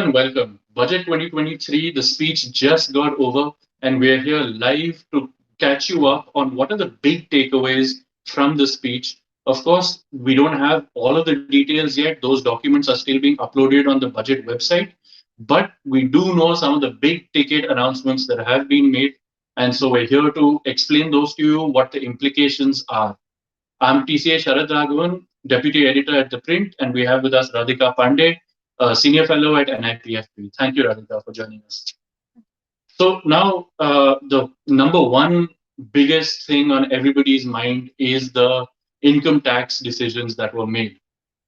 everyone, welcome. Budget 2023, the speech just got over, and we're here live to catch you up on what are the big takeaways from the speech. Of course, we don't have all of the details yet. Those documents are still being uploaded on the budget website, but we do know some of the big ticket announcements that have been made. And so we're here to explain those to you, what the implications are. I'm TCA Sharad Raghavan, Deputy Editor at ThePrint, and we have with us Radhika Pandey, Senior Fellow at NIPFP. Thank you, Radhika, for joining us. So now the number one biggest thing on everybody's mind is the income tax decisions that were made.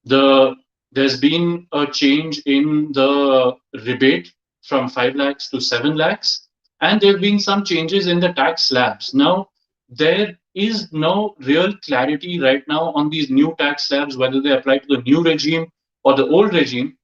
There's been a change in the rebate from 5 lakhs to 7 lakhs, and there have been some changes in the tax slabs. Now, there is no real clarity right now on these new tax slabs, whether they apply to the new regime or the old regime.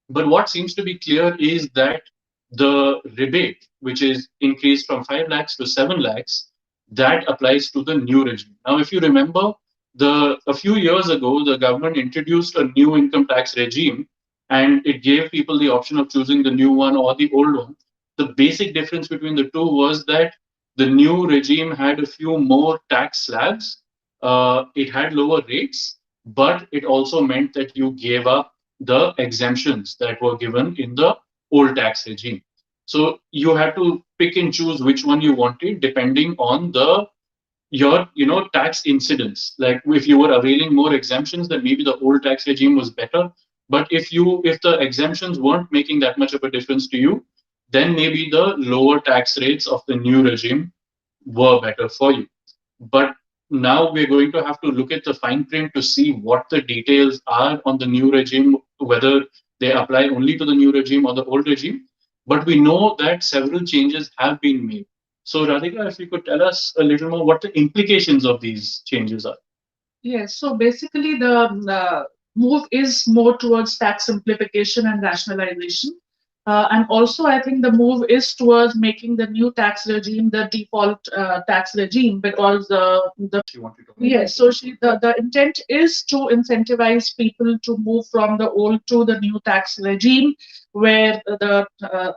But what seems to be clear is that the rebate, which is increased from 5 lakhs to 7 lakhs, that applies to the new regime. Now, if you remember, a few years ago, the government introduced a new income tax regime, and it gave people the option of choosing the new one or the old one. The basic difference between the two was that the new regime had a few more tax slabs. It had lower rates, but it also meant that you gave up the exemptions that were given in the old tax regime. So you had to pick and choose which one you wanted depending on your tax incidence. Like if you were availing more exemptions, then maybe the old tax regime was better. But if the exemptions weren't making that much of a difference to you, then maybe the lower tax rates of the new regime were better for you. But now we're going to have to look at the fine print to see what the details are on the new regime, whether they apply only to the new regime or the old regime. But we know that several changes have been made. So Radhika, if you could tell us a little more what the implications of these changes are. Yes, so basically the move is more towards tax simplification and rationalization. And also, I think the move is towards making the new tax regime the default tax regime because yes, so the intent is to incentivize people to move from the old to the new tax regime, where the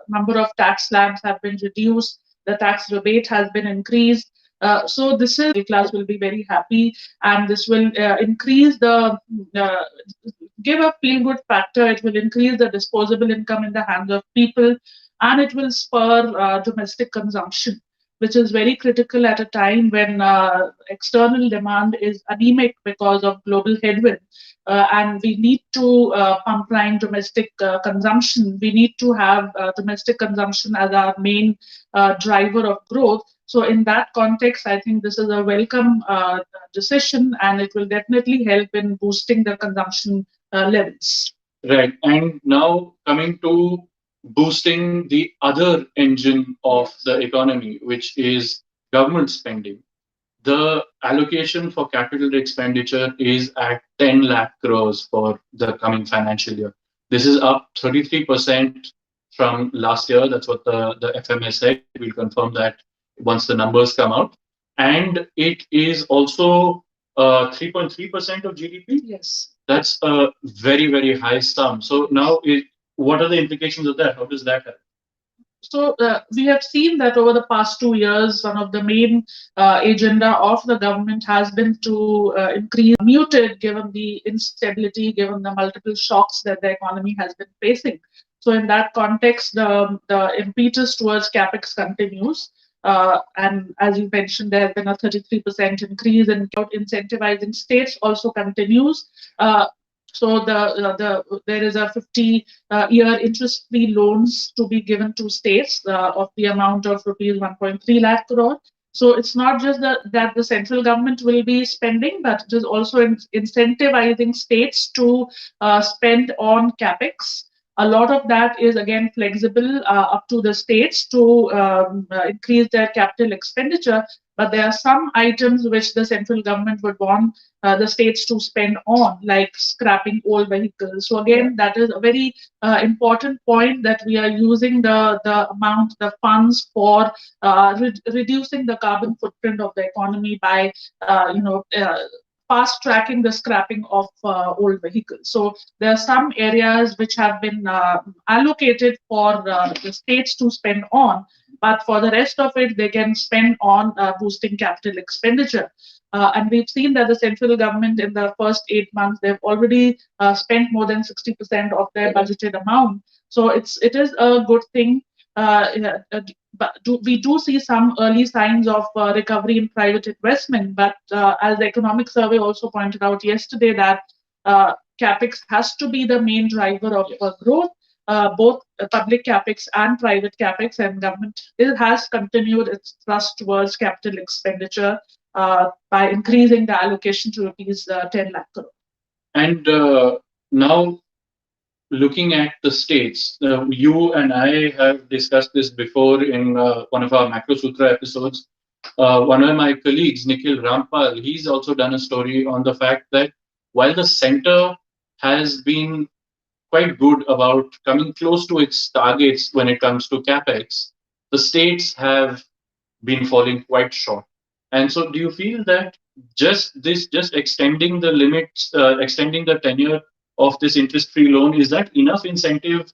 number of tax slabs have been reduced, the tax rebate has been increased. So this is class will be very happy, and this will increase the give a feel good factor. It will increase the disposable income in the hands of people, and it will spur domestic consumption, which is very critical at a time when external demand is anemic because of global headwind. And we need to pump prime domestic consumption. We need to have domestic consumption as our main driver of growth. So in that context, I think this is a welcome decision, and it will definitely help in boosting the consumption levels. Right. And now coming to boosting the other engine of the economy, which is government spending. The allocation for capital expenditure is at 10 lakh crores for the coming financial year. This is up 33% from last year. That's what the FMS said. We'll confirm that once the numbers come out. And it is also 3.3% of GDP. Yes. That's a very, very high sum. So now, what are the implications of that? How does that happen? So we have seen that over the past 2 years, one of the main agenda of the government has been to increase muted given the instability, given the multiple shocks that the economy has been facing. So in that context, the impetus towards capex continues. And as you mentioned, there has been a 33% increase in incentivizing states also continues. So there is a 50-year interest-free loans to be given to states of the amount of rupees 1.3 lakh crore. So it's not just that the central government will be spending, but it is also incentivizing states to spend on capex. A lot of that is again flexible up to the states to increase their capital expenditure. But there are some items which the central government would want the states to spend on, like scrapping old vehicles. So again, that is a very important point, that we are using the funds for reducing the carbon footprint of the economy by fast tracking the scrapping of old vehicles. So there are some areas which have been allocated for the states to spend on, but for the rest of it, they can spend on boosting capital expenditure. And we've seen that the central government in the first 8 months, they've already spent more than 60% of their budgeted amount. So it is a good thing. Yeah, but we do see some early signs of recovery in private investment. But as the economic survey also pointed out yesterday, that capex has to be the main driver of growth. Both public capex and private capex, and government has continued its thrust towards capital expenditure by increasing the allocation to rupees 10 lakh crore. And now, looking at the states, you and I have discussed this before in one of our Macro Sutra episodes. One of my colleagues, Nikhil Rampal, he's also done a story on the fact that while the center has been quite good about coming close to its targets when it comes to capex, the states have been falling quite short. And so, do you feel that just extending the limits, extending the tenure of this interest-free loan, is that enough incentive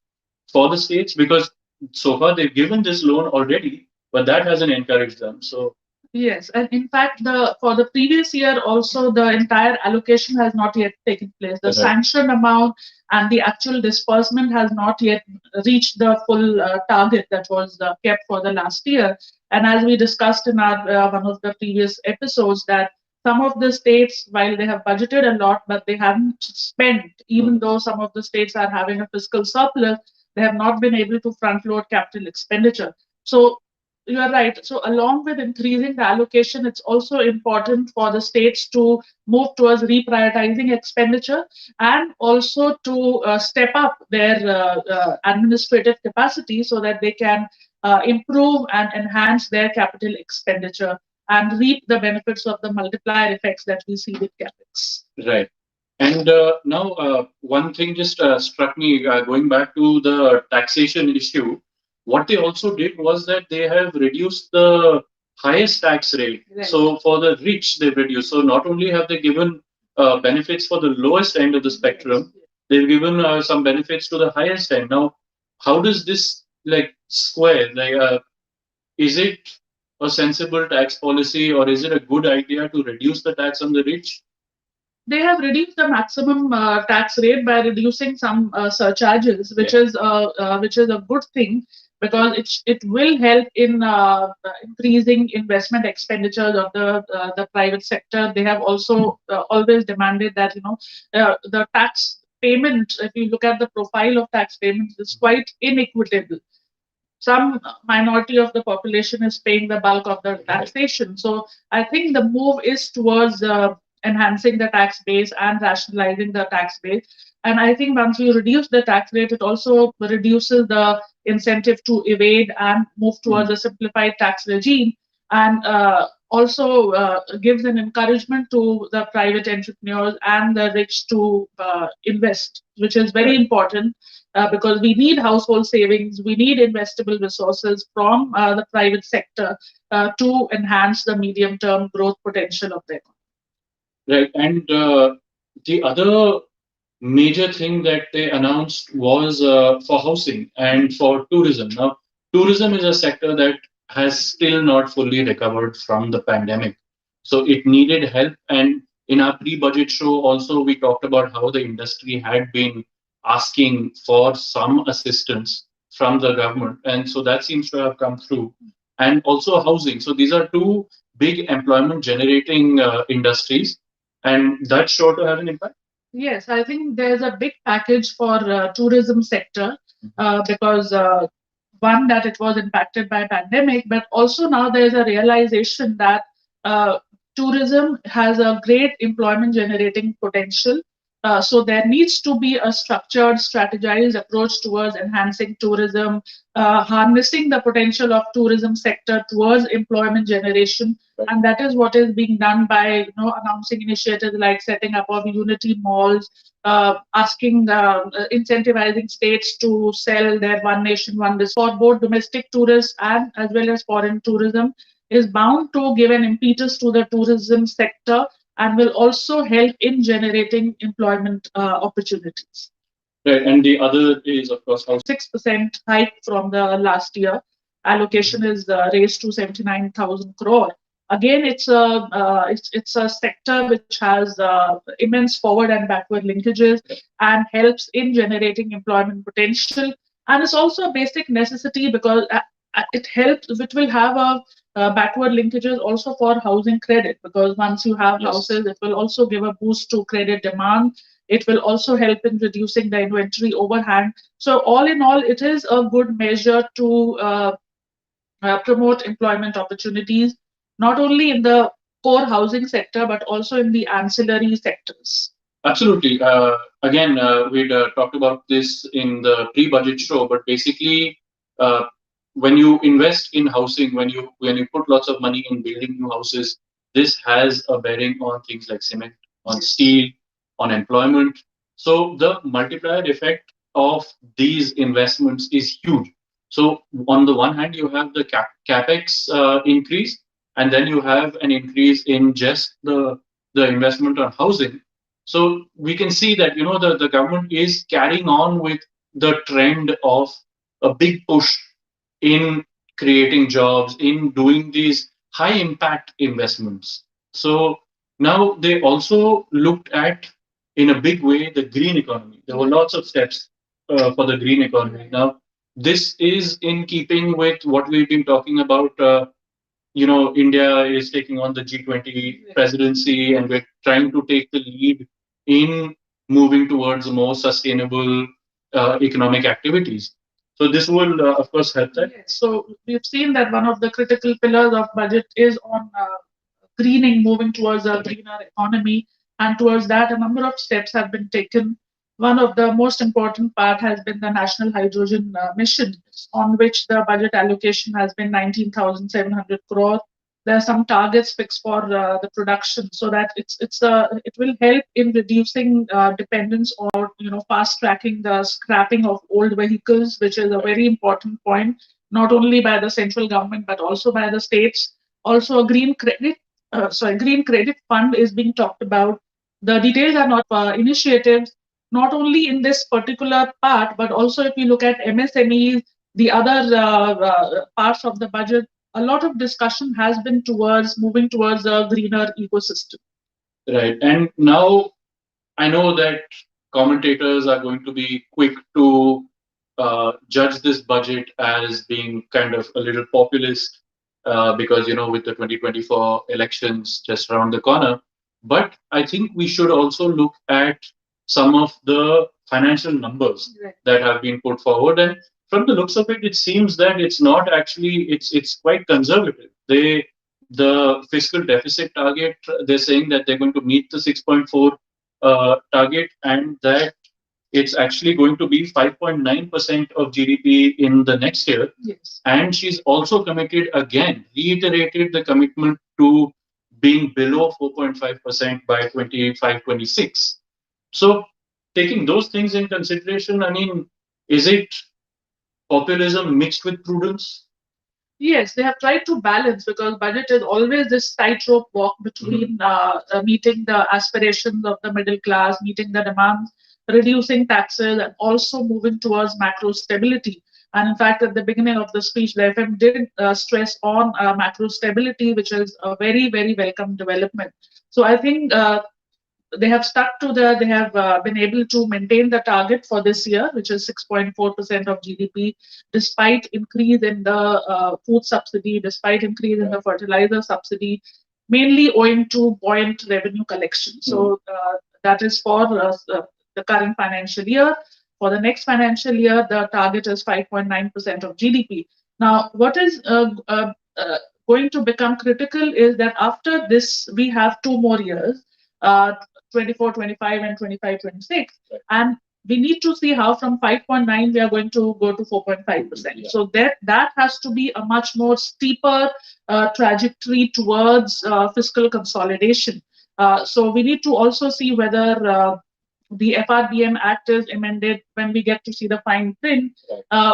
for the states? Because so far they've given this loan already, but that hasn't encouraged them. So yes, and in fact, the for the previous year also the entire allocation has not yet taken place. The sanctioned amount and the actual disbursement has not yet reached the full target that was kept for the last year. And as we discussed in our one of the previous episodes, that some of the states, while they have budgeted a lot, but they haven't spent, even though some of the states are having a fiscal surplus, they have not been able to front load capital expenditure. So you are right. So, along with increasing the allocation, it's also important for the states to move towards reprioritizing expenditure and also to step up their administrative capacity so that they can improve and enhance their capital expenditure and reap the benefits of the multiplier effects that we see with capex. right. And now, one thing just struck me going back to the taxation issue. What they also did was that they have reduced the highest tax rate. Right. So for the rich, they've reduced. So not only have they given benefits for the lowest end of the spectrum, they've given some benefits to the highest end. Now, how does this like square? Like, is it a sensible tax policy, or is it a good idea to reduce the tax on the rich? They have reduced the maximum tax rate by reducing some surcharges, which is a good thing because it will help in increasing investment expenditures of the private sector. They have also always demanded that the tax payment, if you look at the profile of tax payments, is quite inequitable. Some minority of the population is paying the bulk of the taxation. So I think the move is towards enhancing the tax base and rationalizing the tax base. And I think once you reduce the tax rate, it also reduces the incentive to evade and move towards a simplified tax regime, and also gives an encouragement to the private entrepreneurs and the rich to invest, which is very important because we need household savings, we need investable resources from the private sector to enhance the medium-term growth potential of the economy. Right. And the other major thing that they announced was for housing and for tourism. Now, tourism is a sector that has still not fully recovered from the pandemic. So it needed help. And in our pre budget show, also, we talked about how the industry had been asking for some assistance from the government. And so that seems to have come through. And also housing. So these are two big employment generating industries. And that's sure to have an impact. Yes, I think there's a big package for tourism sector because one, that it was impacted by pandemic, but also now there's a realization that tourism has a great employment generating potential. So there needs to be a structured, strategized approach towards enhancing tourism, harnessing the potential of tourism sector towards employment generation, and that is what is being done by announcing initiatives like setting up of unity malls, asking, incentivizing states to sell their one nation, one dish for both domestic tourists and as well as foreign tourism is bound to give an impetus to the tourism sector and will also help in generating employment opportunities. Right, and the other is, of course, housing. 6% hike from the last year. Allocation is raised to 79,000 crore. Again, it's a sector which has immense forward and backward linkages and helps in generating employment potential. And it's also a basic necessity because it helps. It will have a backward linkages also for housing credit, because once you have houses, it will also give a boost to credit demand. It will also help in reducing the inventory overhang. So all in all, it is a good measure to promote employment opportunities, not only in the core housing sector, but also in the ancillary sectors. Absolutely. Again, we'd talked about this in the pre-budget show, but basically, uh, when you invest in housing, when you put lots of money in building new houses, this has a bearing on things like cement, on steel, on employment. So the multiplier effect of these investments is huge. So on the one hand, you have the capex increase, and then you have an increase in just the investment on housing. So we can see that the government is carrying on with the trend of a big push in creating jobs, in doing these high impact investments. So now they also looked at, in a big way, the green economy. There were lots of steps for the green economy. Now, this is in keeping with what we've been talking about. India is taking on the G20 presidency, and we're trying to take the lead in moving towards more sustainable economic activities. So this will, of course, help that. Yes. So we've seen that one of the critical pillars of budget is on greening, moving towards a greener economy, and towards that, a number of steps have been taken. One of the most important part has been the National Hydrogen Mission, on which the budget allocation has been 19,700 crore. There are some targets fixed for the production, so that it will help in reducing dependence, or fast tracking the scrapping of old vehicles, which is a very important point, not only by the central government but also by the states. Also, a green credit fund is being talked about. The details are not initiatives, not only in this particular part, but also if you look at MSMEs, the other parts of the budget, a lot of discussion has been towards moving towards a greener ecosystem. Right. And now I know that commentators are going to be quick to judge this budget as being kind of a little populist because, with the 2024 elections just around the corner. But I think we should also look at some of the financial numbers that have been put forward. And from the looks of it, it seems that it's not actually, it's quite conservative. The fiscal deficit target, they're saying that they're going to meet the 6.4 target, and that it's actually going to be 5.9% of GDP in the next year. Yes. And she's also committed again, reiterated the commitment to being below 4.5% by 25-26. So, taking those things in consideration, I mean, is it populism mixed with prudence? Yes, they have tried to balance, because budget is always this tightrope walk between meeting the aspirations of the middle class, meeting the demands, reducing taxes, and also moving towards macro stability. And in fact, at the beginning of the speech, the FM did stress on macro stability, which is a very, very welcome development. So I think they have stuck to they have been able to maintain the target for this year, which is 6.4% of GDP, despite increase in the food subsidy, despite increase in the fertilizer subsidy, mainly owing to buoyant revenue collection. So that is for the current financial year. For the next financial year, the target is 5.9% of GDP. Now, what is going to become critical is that after this, we have 2 more years, 24, 25, and 25, 26. And we need to see how from 5.9 we are going to go to 4.5%. Yeah. So that has to be a much more steeper trajectory towards fiscal consolidation. So we need to also see whether the FRBM Act is amended when we get to see the fine print,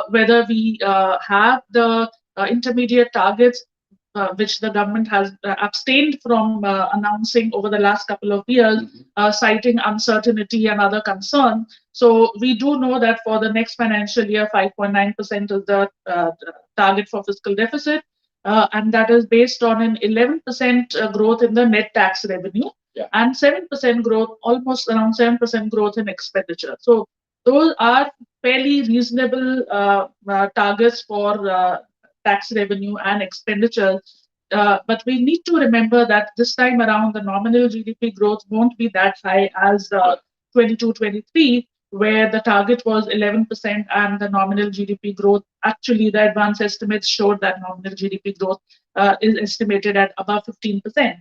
whether we have the intermediate targets which the government has abstained from announcing over the last couple of years, citing uncertainty and other concern. So we do know that for the next financial year, 5.9% is the target for fiscal deficit, and that is based on an 11% growth in the net tax revenue, and 7% growth, almost around 7% growth in expenditure. So those are fairly reasonable targets for tax revenue and expenditure. But we need to remember that this time around, the nominal GDP growth won't be that high as 22-23, where the target was 11% and the nominal GDP growth, actually the advanced estimates showed that nominal GDP growth is estimated at above 15%.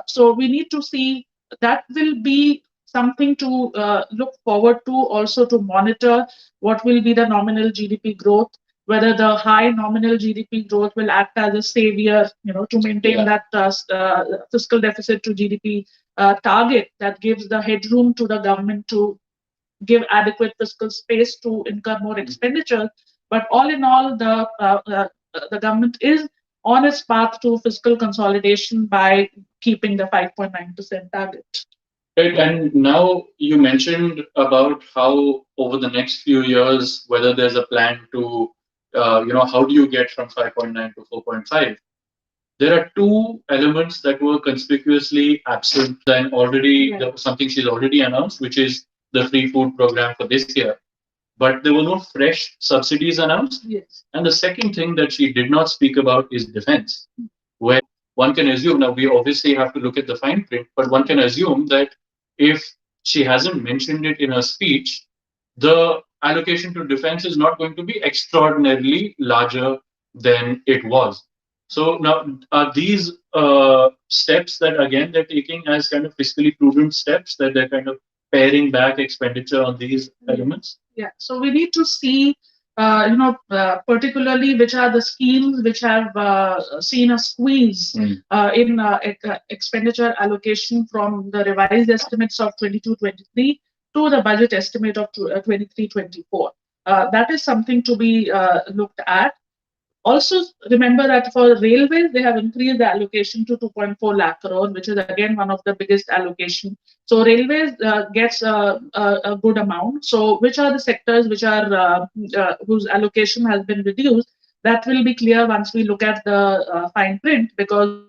So we need to see, that will be something to look forward to, also to monitor what will be the nominal GDP growth, whether the high nominal GDP growth will act as a savior, to maintain that fiscal deficit to GDP target that gives the headroom to the government to give adequate fiscal space to incur more expenditure. But all in all, the government is on its path to fiscal consolidation by keeping the 5.9% target. Right, and now you mentioned about how over the next few years, whether there's a plan to, how do you get from 5.9 to 4.5? There are two elements that were conspicuously absent, and already there was something she's already announced, which is the free food program for this year. But there were no fresh subsidies announced. Yes. And the second thing that she did not speak about is defense, where one can assume, now we obviously have to look at the fine print, but one can assume that if she hasn't mentioned it in her speech, the allocation to defense is not going to be extraordinarily larger than it was. So now, are these steps that again they're taking as kind of fiscally prudent steps, that they're kind of paring back expenditure on these elements? Yeah. So we need to see, particularly which are the schemes which have seen a squeeze in expenditure allocation from the revised estimates of 22-23 to the budget estimate of 23-24. That is something to be looked at. Also, remember that for railways, they have increased the allocation to 2.4 lakh crore, which is again one of the biggest allocation. So railways gets a good amount. So which are the sectors which are whose allocation has been reduced? That will be clear once we look at the fine print, because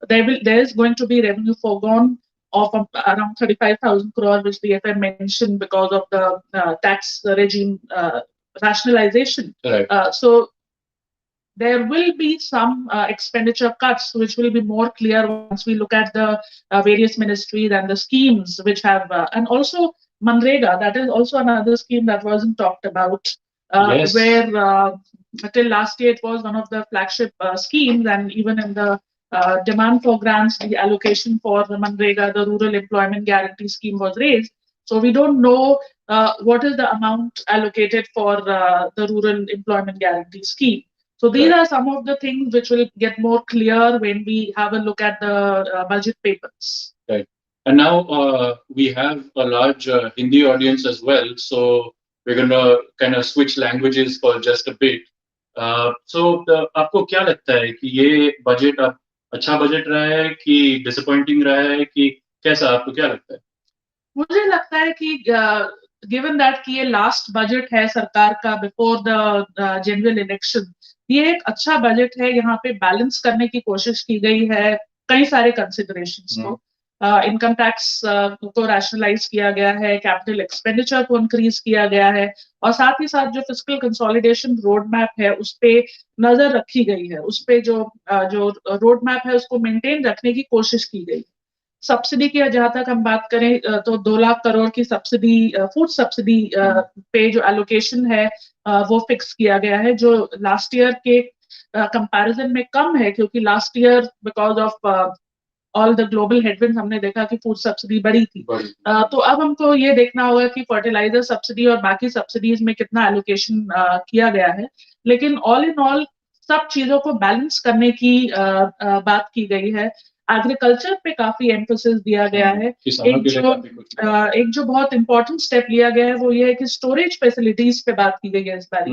there is going to be revenue foregone of around 35,000 crore, which the FM mentioned because of the tax regime rationalization. Right. So there will be some expenditure cuts, which will be more clear once we look at the various ministries and the schemes which have, and also Manrega, that is also another scheme that wasn't talked about, Yes. where till last year it was one of the flagship schemes, and even in the demand for grants, the allocation for the Manrega, the Rural Employment Guarantee Scheme, was raised. So we don't know what is the amount allocated for the Rural Employment Guarantee Scheme. So these are some of the things which will get more clear when we have a look at the budget papers. Right. And now we have a large Hindi audience as well. So we're going to kind of switch languages for just a bit. So आपको क्या लगता है कि ये budget अब अच्छा budget रहा है कि डिसअपॉइंटिंग रहा है कि कैसा, आपको क्या लगता है? मुझे लगता है कि गिवन दैट कि ये लास्ट बजट है सरकार का बिफोर द जनरल इलेक्शन, ये एक अच्छा बजट है. यहाँ पे बैलेंस करने की कोशिश की गई है कई सारे कंसिडरेशंस को. इनकम टैक्स को रैशनलाइज किया गया है, कैपिटल एक्सपेंडिचर को इंक्रीज किया गया है, और साथ ही साथ जो फिस्कल कंसोलिडेशन रोड मैप है उस पे नजर रखी गई है. उस पे जो रोड मैप है उसको मेंटेन रखने की कोशिश की गई. सब्सिडी की जहां तक हम बात करें तो 2 लाख करोड़ की सब्सिडी, फूड सब्सिडी पे जो एलोकेशन है वो फिक्स किया गया है, जो लास्ट ईयर के कंपैरिजन में कम है, क्योंकि last year because of all the global headwinds हमने देखा कि फूड सब्सिडी बढ़ी थी. तो अब हमको ये देखना होगा कि फर्टिलाइजर सब्सिडी और बाकी सब्सिडीज में कितना एलोकेशन किया गया है. लेकिन ऑल इन ऑल सब चीजों को बैलेंस करने की बात की गई है. एग्रीकल्चर पे काफी एम्फोसिस दिया गया है. एक जो बहुत इंपॉर्टेंट स्टेप लिया गया है वो ये है कि स्टोरेज फैसिलिटीज पे बात की गई है इस बार,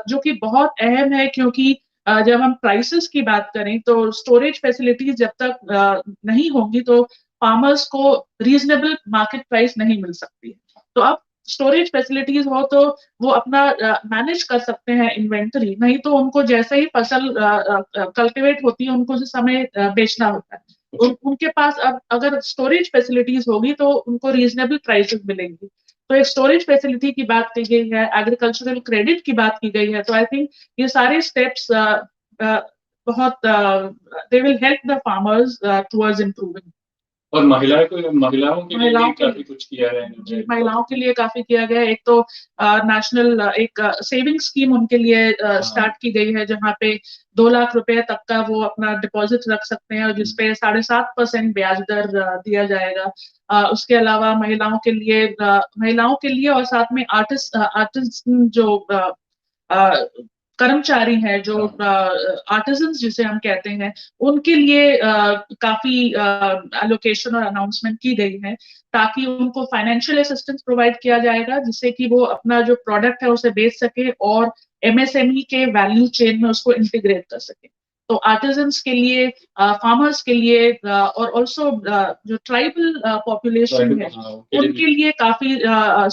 जो कि बहुत अहम है, क्योंकि जब हम प्राइसेस की बात करें तो स्टोरेज फैसिलिटीज जब तक नहीं होंगी तो फार्मर्स को रीजनेबल मार्केट प्राइस नहीं मिल सकती है। तो अब स्टोरेज फैसिलिटीज हो तो वो अपना मैनेज कर सकते हैं इन्वेंटरी, नहीं तो उनको जैसे ही फसल कल्टीवेट होती है उनको उस समय बेचना होता है। उनके पास अब अगर स्टोरेज फैसिलिटीज होगी तो उनको रीजनेबल प्राइसेस मिलेंगी। तो एक स्टोरेज फैसिलिटी की बात की गई है, एग्रीकल्चरल क्रेडिट की बात की गई है, तो आई थिंक ये सारे स्टेप्स बहुत they will help the farmers towards improving. और महिलाओं के लिए भी काफी कुछ किया गया है। जी, महिलाओं के लिए काफी किया गया है। एक तो नेशनल एक सेविंग स्कीम उनके लिए स्टार्ट की गई है, जहाँ पे 2 लाख रुपए तक का वो अपना डिपॉजिट रख सकते हैं और जिसपे 7.5% ब्याज दर दिया जाएगा। उसके अलावा महिलाओं के लिए और साथ में आर्टिस्ट जो कर्मचारी हैं, जो आर्टिजन्स जिसे हम कहते हैं, उनके लिए काफी एलोकेशन और अनाउंसमेंट की गई है, ताकि उनको फाइनेंशियल असिस्टेंस प्रोवाइड किया जाएगा जिससे कि वो अपना जो प्रोडक्ट है उसे बेच सके और एमएसएमई के वैल्यू चेन में उसको इंटीग्रेट कर सके। तो आर्टिजन्स के लिए, फार्मर्स के लिए और ऑल्सो जो ट्राइबल पॉपुलेशन है उनके लिए काफी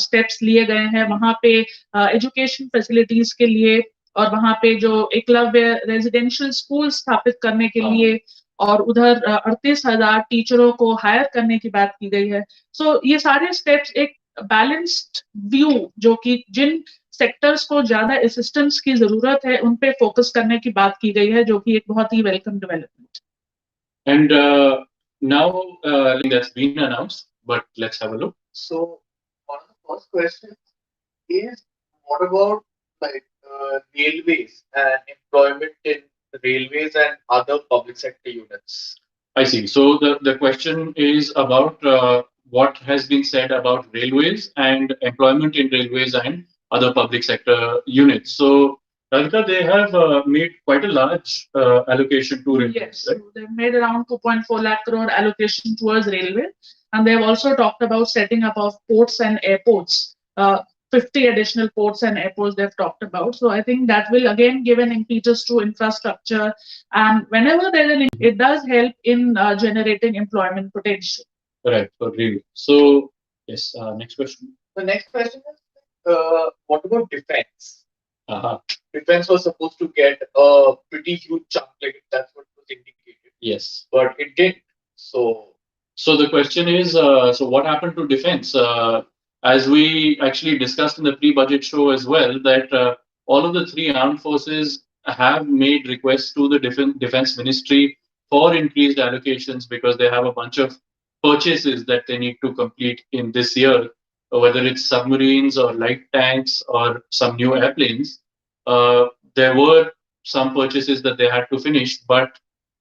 स्टेप्स लिए गए हैं। वहां पे एजुकेशन फैसिलिटीज के लिए और वहां पे जो एकलव्य रेजिडेंशियल स्कूल स्थापित करने के लिए और उधर 38,000 टीचरों को हायर करने की बात की गई है। सो ये सारे स्टेप्स एक बैलेंस्ड व्यू, जो कि जिन सेक्टर्स को ज्यादा असिस्टेंस की जरूरत है उन पे फोकस करने की बात की गई है, जो कि एक बहुत ही welcome development. And now that's been announced, but let's have a look. So one of the first questions is, what about like railways and employment in railways and other public sector units? I see. So the question is about what has been said about railways and employment in railways and other public sector units. So, Radhika, they have made quite a large allocation to railways. Yes, right? so they've made around 2.4 lakh crore allocation towards railway, and they've also talked about setting up of ports and airports. 50 additional ports and airports they've talked about. So I think that will again give an impetus to infrastructure, and whenever there's it does help in generating employment potential. Correct, for railway. So, yes, next question. The next question is, what about defense? Uh-huh. Defense was supposed to get a pretty huge chunk, like that's what was indicated. Yes. But it didn't. So the question is, so what happened to defense? As we actually discussed in the pre-budget show as well, that all of the three armed forces have made requests to the defense ministry for increased allocations because they have a bunch of purchases that they need to complete in this year, whether it's submarines or light tanks or some new airplanes. There were some purchases that they had to finish,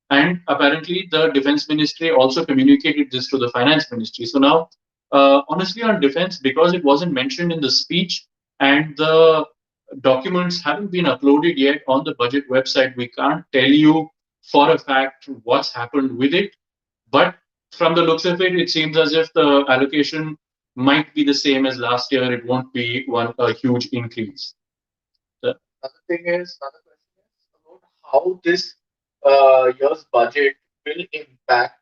and apparently the defense ministry also communicated this to the finance ministry. So now, honestly, on defense, because it wasn't mentioned in the speech and the documents haven't been uploaded yet on the budget website, we can't tell you for a fact what's happened with it. But from the looks of it, it seems as if the allocation might be the same as last year. It won't be a huge increase. Another question is about how this year's budget will impact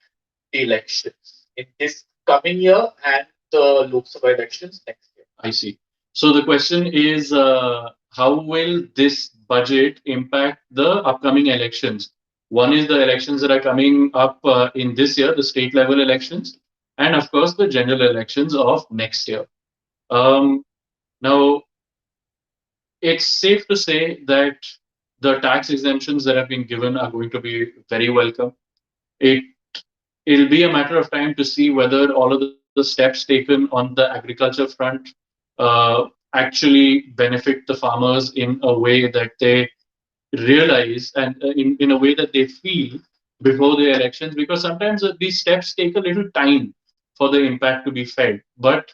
the elections in this coming year and the Lok Sabha elections next year. I see. So the question is, how will this budget impact the upcoming elections? One is the elections that are coming up in this year, the state level elections, and of course the general elections of next year. Now, it's safe to say that the tax exemptions that have been given are going to be very welcome. It'll be a matter of time to see whether all of the steps taken on the agriculture front actually benefit the farmers in a way that they realize and in a way that they feel before the elections, because sometimes these steps take a little time for the impact to be felt. But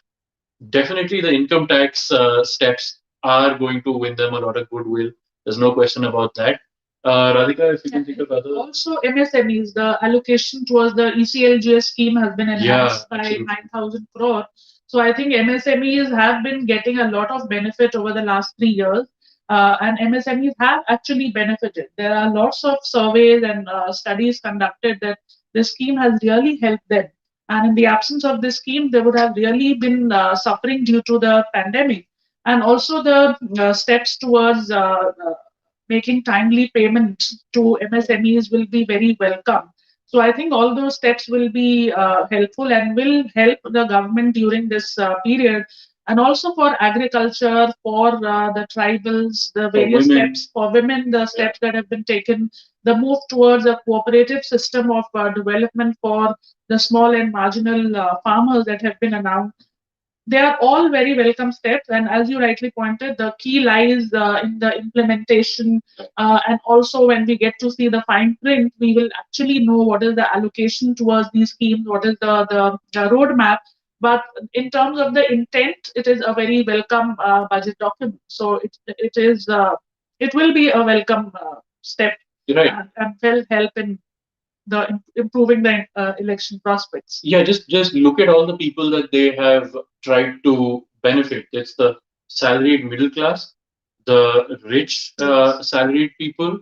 definitely the income tax steps are going to win them a lot of goodwill. There's no question about that. Radhika, if you can think of other. Also, MSMEs, the allocation towards the ECLGS scheme has been enhanced by 9,000 crore. So I think MSMEs have been getting a lot of benefit over the last 3 years. and MSMEs have actually benefited. There are lots of surveys and studies conducted that this scheme has really helped them. And in the absence of this scheme, they would have really been suffering due to the pandemic. And also the steps towards making timely payment to MSMEs will be very welcome. So I think all those steps will be helpful and will help the government during this period, and also for agriculture, for the tribals, the various steps for women, the steps that have been taken, the move towards a cooperative system of development for the small and marginal farmers that have been announced. They are all very welcome steps, and as you rightly pointed, the key lies in the implementation, and also when we get to see the fine print, we will actually know what is the allocation towards these schemes, what is the roadmap. But in terms of the intent, it is a very welcome budget document. So it will be a welcome step, right, and will help in the improving the election prospects. Yeah, just look at all the people that they have tried to benefit. It's the salaried middle class, the rich salaried people,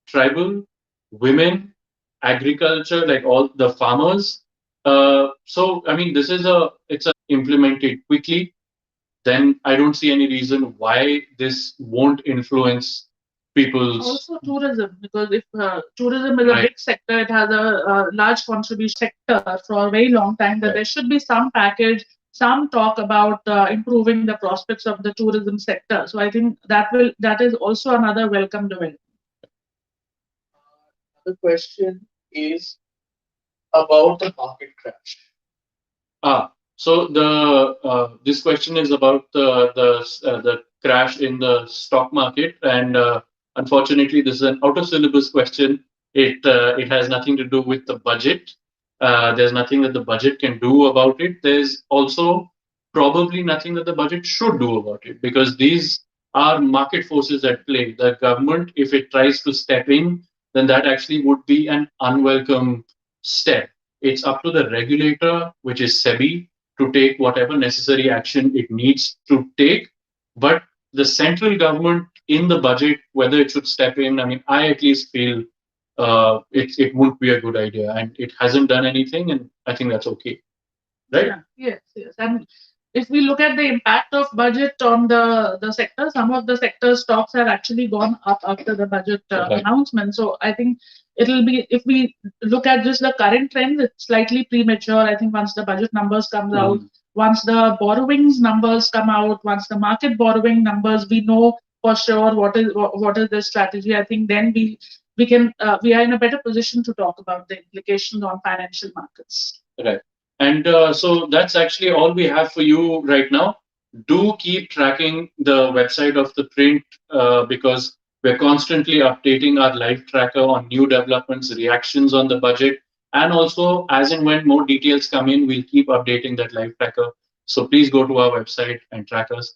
tribal, women, agriculture, like all the farmers. So I mean, this is a it's a implemented quickly. Then I don't see any reason why this won't influence people's. Also tourism, because if tourism is a big sector, it has a large contribution sector for a very long time, that there should be some package, some talk about improving the prospects of the tourism sector. So I think that is also another welcome development. The question is about the market crash. So this question is about the crash in the stock market, and unfortunately, this is an out of syllabus question. It has nothing to do with the budget. There's nothing that the budget can do about it. There's also probably nothing that the budget should do about it, because these are market forces at play. The government, if it tries to step in, then that actually would be an unwelcome step. It's up to the regulator, which is SEBI, to take whatever necessary action it needs to take. But the central government in the budget, whether it should step in, I mean, I at least feel it won't be a good idea, and it hasn't done anything, and I think that's okay, right? Yeah, yes. And if we look at the impact of budget on the sector, some of the sector stocks have actually gone up after the budget announcement. So I think it'll be, if we look at just the current trends, it's slightly premature. I think once the budget numbers comes out, once the borrowings numbers come out, once the market borrowing numbers, we know for sure what is the strategy. I think then we are in a better position to talk about the implications on financial markets. Right. And so that's actually all we have for you right now. Do keep tracking the website of ThePrint, because we're constantly updating our live tracker on new developments, reactions on the budget, and also as and when more details come in, we'll keep updating that live tracker. So please go to our website and track us.